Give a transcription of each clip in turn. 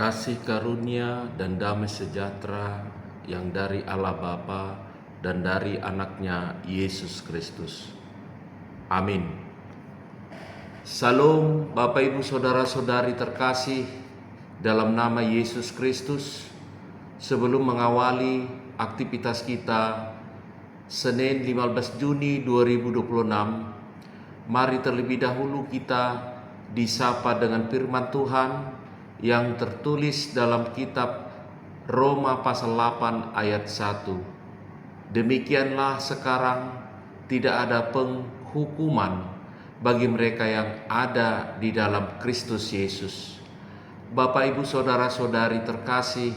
Kasih karunia dan damai sejahtera yang dari Allah Bapa dan dari anaknya Yesus Kristus. Amin. Salam Bapak Ibu Saudara-saudari terkasih dalam nama Yesus Kristus. Sebelum mengawali aktivitas kita Senin 15 Juni 2026, mari terlebih dahulu kita disapa dengan firman Tuhan yang tertulis dalam kitab Roma pasal 8 ayat 1. Demikianlah sekarang tidak ada penghukuman bagi mereka yang ada di dalam Kristus Yesus. Bapak Ibu Saudara-saudari terkasih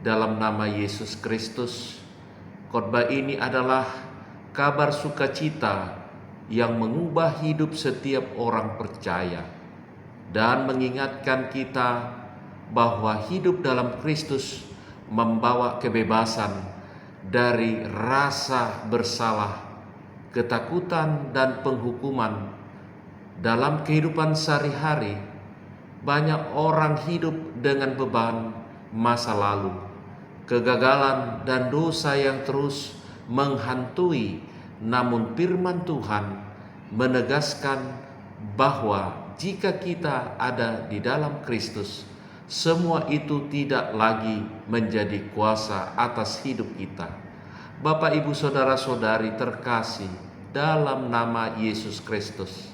dalam nama Yesus Kristus, khotbah ini adalah kabar sukacita yang mengubah hidup setiap orang percaya dan mengingatkan kita bahwa hidup dalam Kristus membawa kebebasan dari rasa bersalah, ketakutan, dan penghukuman. Dalam kehidupan sehari-hari, banyak orang hidup dengan beban masa lalu, kegagalan, dan dosa yang terus menghantui. Namun firman Tuhan menegaskan bahwa jika kita ada di dalam Kristus, semua itu tidak lagi menjadi kuasa atas hidup kita. Bapak, Ibu, Saudara-saudari terkasih dalam nama Yesus Kristus,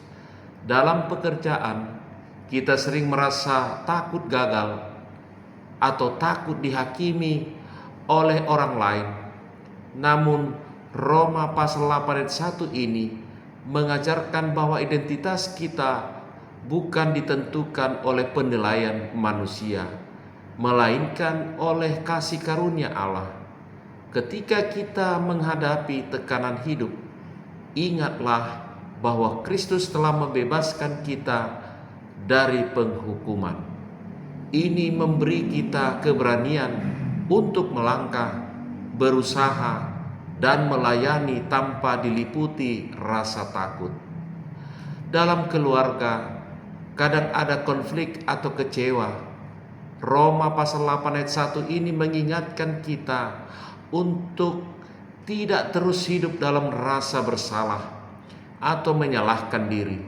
dalam pekerjaan kita sering merasa takut gagal atau takut dihakimi oleh orang lain. Namun Roma pasal 8 ayat 1 ini mengajarkan bahwa identitas kita bukan ditentukan oleh penilaian manusia, melainkan oleh kasih karunia Allah. Ketika kita menghadapi tekanan hidup, ingatlah bahwa Kristus telah membebaskan kita dari penghukuman. Ini memberi kita keberanian untuk melangkah, berusaha, dan melayani tanpa diliputi rasa takut. Dalam keluarga, kadang ada konflik atau kecewa. Roma pasal 8 ayat 1 ini mengingatkan kita untuk tidak terus hidup dalam rasa bersalah atau menyalahkan diri.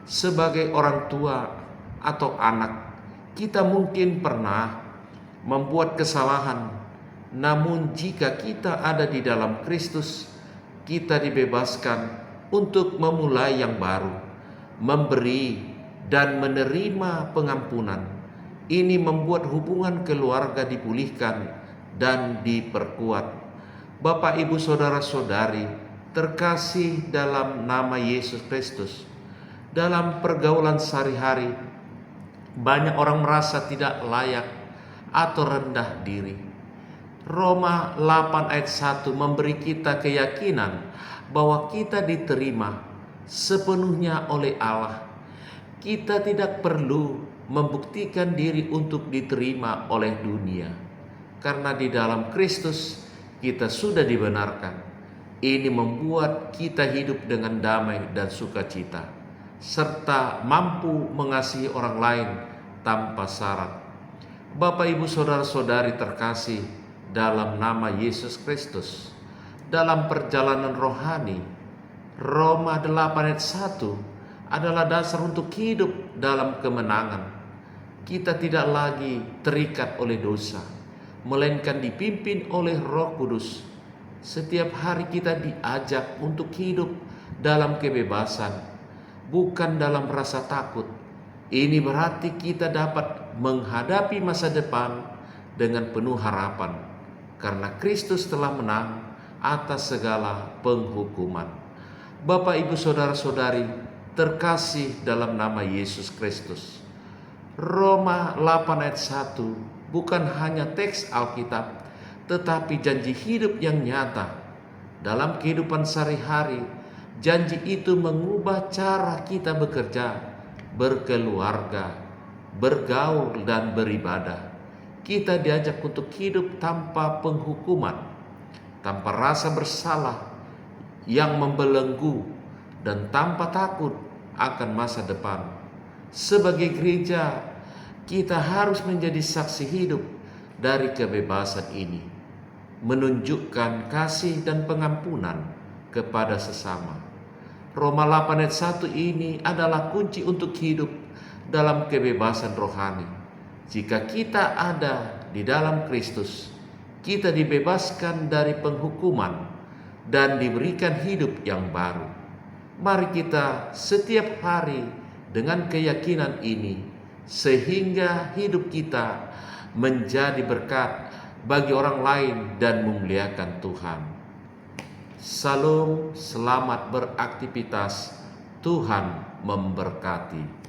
Sebagai orang tua atau anak, kita mungkin pernah membuat kesalahan. Namun jika kita ada di dalam Kristus, kita dibebaskan untuk memulai yang baru, memberi dan menerima pengampunan. Ini membuat hubungan keluarga dipulihkan dan diperkuat. Bapak, Ibu, Saudara-saudari terkasih dalam nama Yesus Kristus, dalam pergaulan sehari-hari banyak orang merasa tidak layak atau rendah diri. Roma 8 ayat 1 memberi kita keyakinan bahwa kita diterima sepenuhnya oleh Allah. Kita tidak perlu membuktikan diri untuk diterima oleh dunia, karena di dalam Kristus kita sudah dibenarkan. Ini membuat kita hidup dengan damai dan sukacita, serta mampu mengasihi orang lain tanpa syarat. Bapak, Ibu, Saudara-saudari terkasih dalam nama Yesus Kristus, dalam perjalanan rohani, Roma 8 ayat 1 adalah dasar untuk hidup dalam kemenangan. Kita tidak lagi terikat oleh dosa, melainkan dipimpin oleh Roh Kudus. Setiap hari kita diajak untuk hidup dalam kebebasan, bukan dalam rasa takut. Ini berarti kita dapat menghadapi masa depan dengan penuh harapan, karena Kristus telah menang atas segala penghukuman. Bapak, Ibu, Saudara-saudari terkasih dalam nama Yesus Kristus, Roma 8 ayat 1 bukan hanya teks Alkitab, tetapi janji hidup yang nyata dalam kehidupan sehari-hari. Janji itu mengubah cara kita bekerja, berkeluarga, bergaul, dan beribadah. Kita diajak untuk hidup tanpa penghukuman, tanpa rasa bersalah yang membelenggu, dan tanpa takut akan masa depan. Sebagai gereja, kita harus menjadi saksi hidup dari kebebasan ini, menunjukkan kasih dan pengampunan kepada sesama. Roma 8 ayat 1 ini adalah kunci untuk hidup dalam kebebasan rohani. Jika kita ada di dalam Kristus, kita dibebaskan dari penghukuman dan diberikan hidup yang baru. Mari kita setiap hari dengan keyakinan ini, sehingga hidup kita menjadi berkat bagi orang lain dan memuliakan Tuhan. Salam, selamat beraktivitas. Tuhan memberkati.